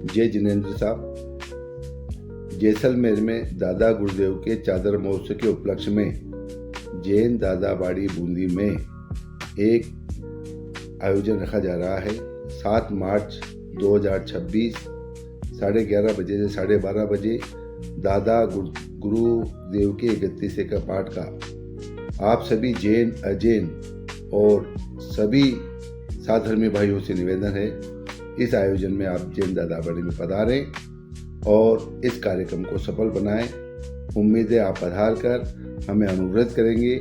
जय जिनेंद्र साहब। जैसलमेर में दादा गुरुदेव के चादर महोत्सव के उपलक्ष्य में जैन दादा बाड़ी बूंदी में एक आयोजन रखा जा रहा है। 7 मार्च 2026 11:30 बजे से 12:30 बजे दादा गुरुदेव के 31 का पाठ का आप सभी जैन अजैन और सभी साधर्मी भाइयों से निवेदन है, इस आयोजन में आप जैन दादा बाड़ी में पधारें और इस कार्यक्रम को सफल बनाएं। उम्मीद है आप पधार कर हमें अनुरोध करेंगे।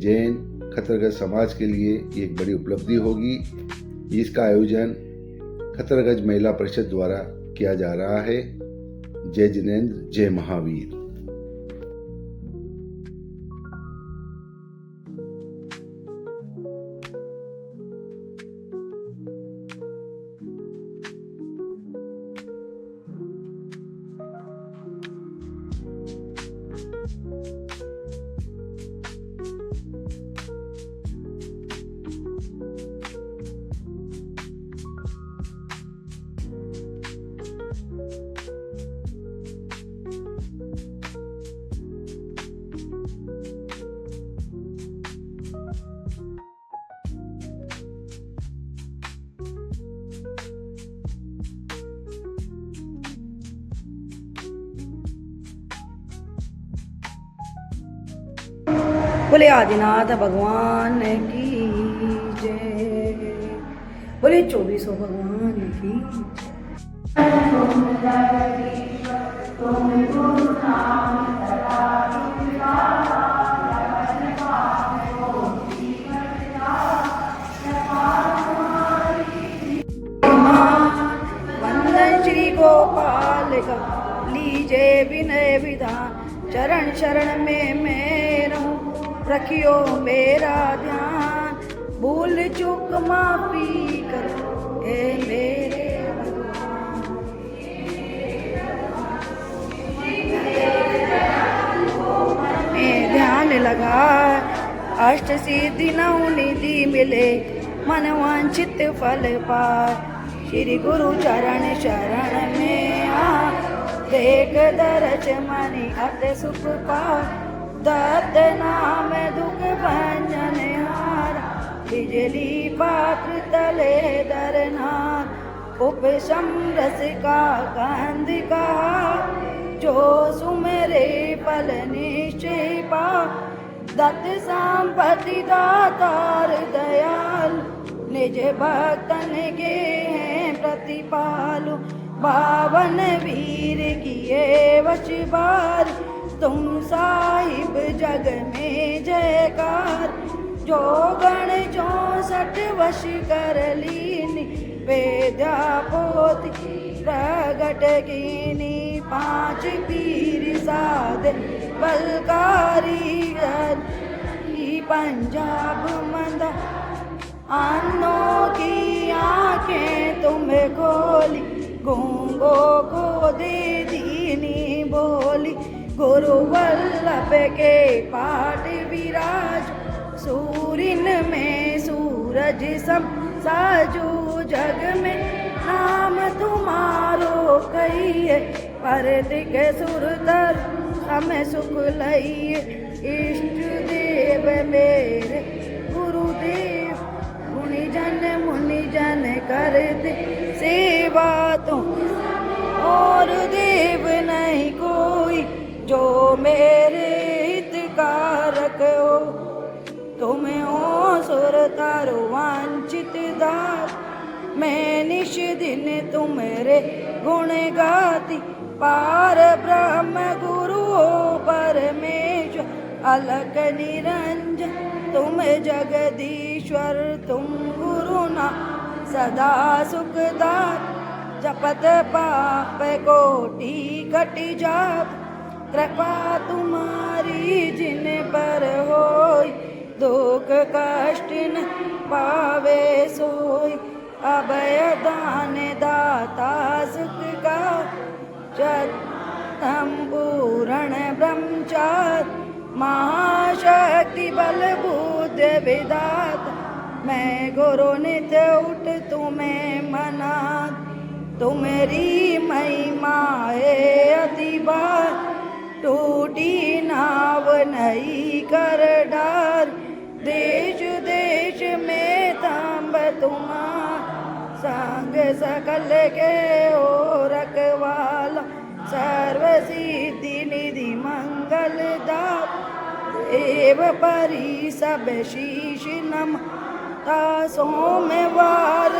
जैन खतरगज समाज के लिए ये एक बड़ी उपलब्धि होगी। इसका आयोजन खतरगज महिला परिषद द्वारा किया जा रहा है। जय जिनेंद्र, जय महावीर। बोले आदिनाथ भगवान की जय। बोले 2400 भगवान की। वंदन श्री गोपाल का लीजे विनय विधान, चरण शरण में मैं रहूं, रखियो मेरा ध्यान, भूल चूक माफी करो ए मेरे भगवान। मैं ध्यान लगा अष्ट सिद्धि नौ निधि मिले, मन वांछित फल पाए, श्री गुरु चरण शरण में आ, देख दरज मनि अत सुख पाए, दत्त नाम दुख भंजन हार, बिजली पात्र तले दरनार, उपशम रस का गंध का, जो सुमेरे फल निश्चय पा, दत्त संपत्ति दातार दयाल, निज भक्तन के हैं प्रतिपालु, बावन वीर किए वश बार, तुम साहिब जग में जयकार, जो गण 64 वश कर लीनी, वेद्या पोथी प्रगट कीनी, 5 पीर साध बलकारी, पंजाब मंदा अन्नों की आंखें तुम्हें खोली, गूंगों को दे दीनी बोली, गुरु वल्लभ के पाठ विराज, सूरिन में सूरज सम साजो, जग में नाम तुम्हारो कहिए, परतिक सुरतर हमें सुख लइए, इष्ट देव मेरे गुरुदेव, गुणीजन मुनिजन करते सेवा तुम, और देव नहीं कोई जो मेरे हितकारक हो, तुम्हें हो सुर तारो वांछित दात, मैं निश दिन तुम्हारे गुण गाती, पार ब्रह्म गुरु हो परमेश्वर, अलग निरंजन तुम जगदीश्वर, तुम गुरु ना सदा सुखदात, जपत पाप कोटि कट जात, कृपा तुम्हारी जिन पर होई, दुख कष्ट न पावे सोई, अभय दान दाता सुख का, पूरण ब्रह्मचार, महाशक्ति बल बुद्ध विदात, मैं गुरु नित्य उठ तुम्हें मना, तुम्हारी महिमा है अति बार, टूटी नाव नहीं कर डार। देश देश में तांब तुम्हारा, संग सकल के ओ रखवाला। सर्व सिद्धि निधि मंगल दाता, देव परि सब शीश नम। सोमवार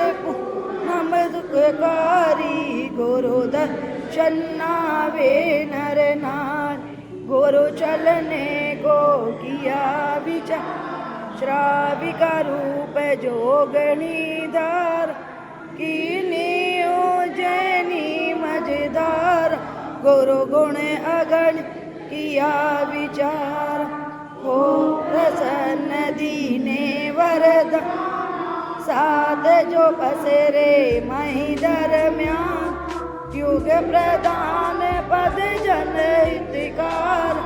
नम दुखकारी, गुरु दर्शन नावे नर नारी। गुरु चलने को किया विचार, श्राविका रूप जोगणीधार। कीनी उज्जैनी मझधार, गुरु गुण अगण किया विचार। हो प्रसन्न दीने वरदा, साध जो पसरे मही दरम्यान। युग प्रदान पद जन हितकार,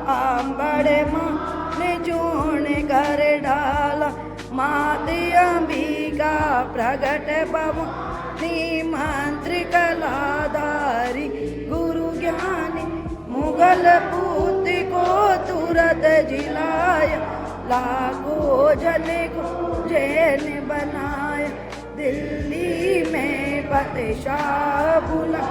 आंबड़ मान चूण कर डाला। माति अंबिका प्रगट भवानी, मंत्र कलाधारी गुरु ज्ञानी। मुगल पूत को तुरत जिलाया, लाखों जन को जैन बनाया। दिल्ली में बादशाह बुला,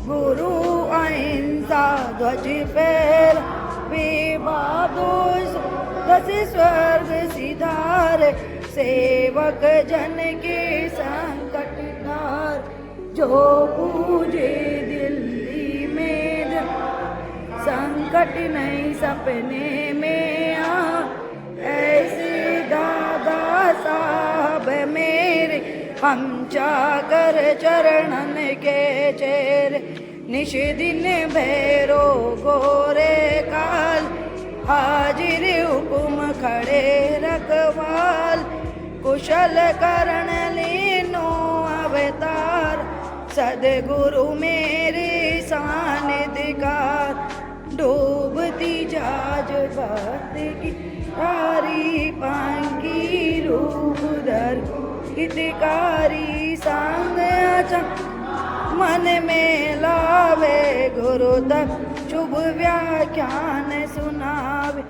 गुरु अहिंसा ध्वज फहरा। विवादों दस स्वर्ग सिधारे, सेवक जन के संकट तार। जो पूजे दिल्ली में, संकट नहीं सपने में आ। ऐसे दादा साहब मेरे, हम चाकर चरणन के चेहरे। निश दिन भैरो गोरे काल, हाजिर हुकुम खड़े रखवाल। कुशल करण लीनो अवतार, सदगुरु मेरे सानिधिकार। डूबती जाज बात की तारी, पांगी रूप धर हितकारी। संग अचन मन में लावे, गुरु तक शुभ व्याख्यान सुनावे।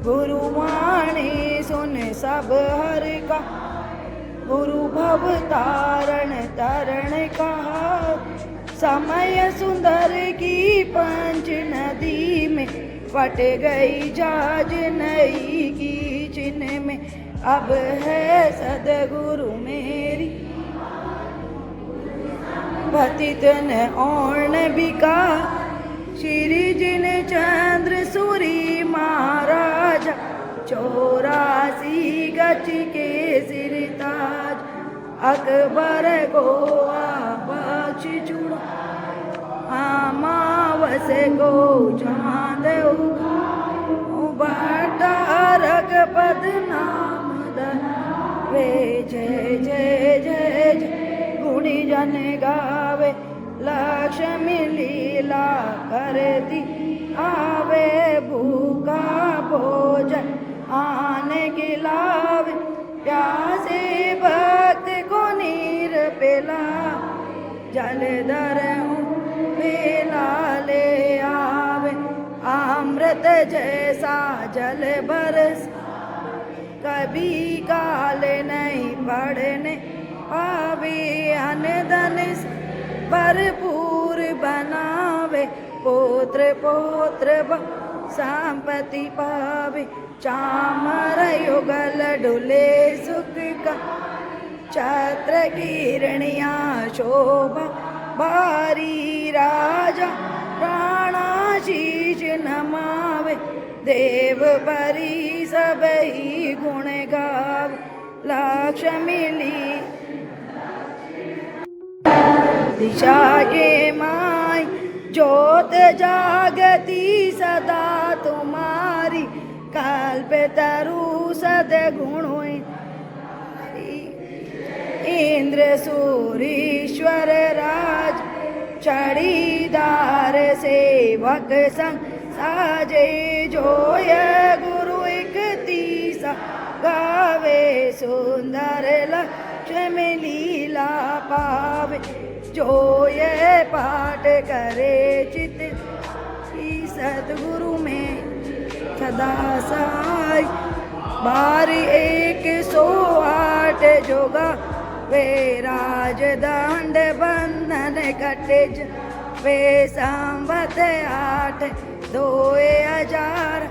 गुरुवाणी सुन सब हर का, गुरु भव तारण तरण कहा। समय सुंदर की पंच नदी में, फट गई जाज नई की चिन्ह में। अब है सदगुरु मेरी, पतित न ओण बिका। श्री जिन चंद्र सूरी महाराज, 84 गज के सिरताज। अकबर को बख्श जुड़ा, अमावस को चांद उबाटा। रघुपद नाम वे जय जय जय जय, गुणी जन गावे। लक्ष्मी लीला करती आवे, भूखा भोजन आन खिलावे। प्यासे भक्त को नीर पिला, जलधर पेला ले आवे। अमृत जैसा जल बरस, कभी काल नहीं पड़ने पावे। अन्न धन भरपूर बनावे, पुत्र पौत्र संपत्ति पावे। चामर युगल डुले सुख का, छत्र किरणियाँ शोभा भारी। राजा राणा शीश नमावे, देव परि सबही गुण गावे। लक्ष्मी ली दिशा के माई, ज्योत जागती सदा तुम्हारी। कल्प तरु सदगुण इंद्र सूरीश्वर राज। चढ़ीदार सेवक संग साजे, जोय गुरु एक तीसा गावे। सुंदर लक्ष्मी लीला पावे, जो ये पाठ करे चित की सतगुरु में सदा साई। बारी 108 जोगा वे राज दंड बंधन कटे वे संवत 8 2000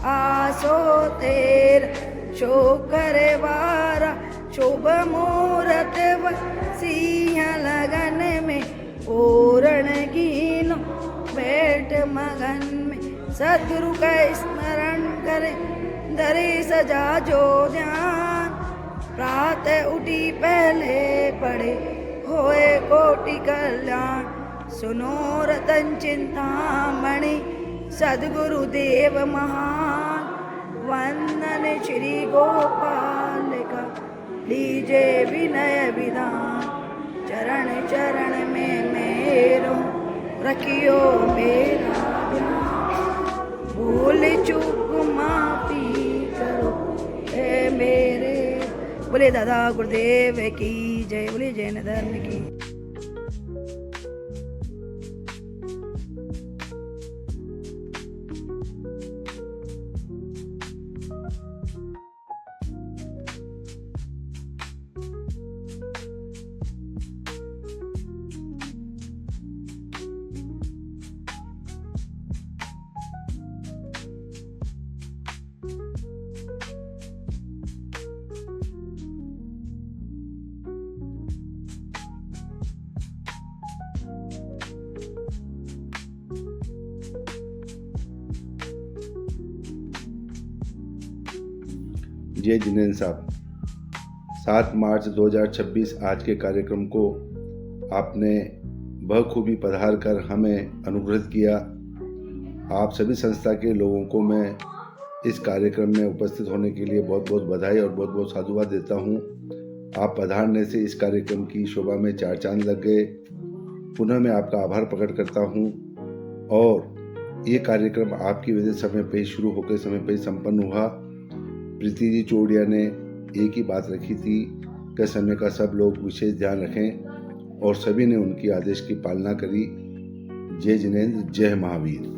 आसो 13 शोकर वारा शुभ मुहूर्त सिंह लगन में पूर्ण कीनो बैठ मगन में सदगुरु का स्मरण करे धरे सजा जो ध्यान। प्रातः उठी पहले पढ़े होए कोटि कल्याण। सुनो रतन चिंतामणि सदगुरु देव महान। वंदन श्री गोपाल का लीजे विनय विधान। चरण चरण में मेरो रखियो मेरा ध्यान। भूल चूक माफी करो हे मेरे। बोले दादा गुरुदेव की जय। बोले जैन धर्म की। जय जिनेन्द्र साहब, 7 मार्च 2026 आज के कार्यक्रम को आपने बखूबी पधार कर हमें अनुग्रहित किया। आप सभी संस्था के लोगों को मैं इस कार्यक्रम में उपस्थित होने के लिए बहुत बहुत बधाई और बहुत बहुत साधुवाद देता हूँ। आप पधारने से इस कार्यक्रम की शोभा में 4 चांद लग गए। पुनः मैं आपका आभार प्रकट करता हूँ। और ये कार्यक्रम आपकी वजह से समय पर ही शुरू होकर समय पर ही संपन्न हुआ। प्रीति जी चौड़िया ने एक ही बात रखी थी कि समय का सब लोग विशेष ध्यान रखें और सभी ने उनकी आदेश की पालना करी। जय जिनेन्द्र, जय महावीर।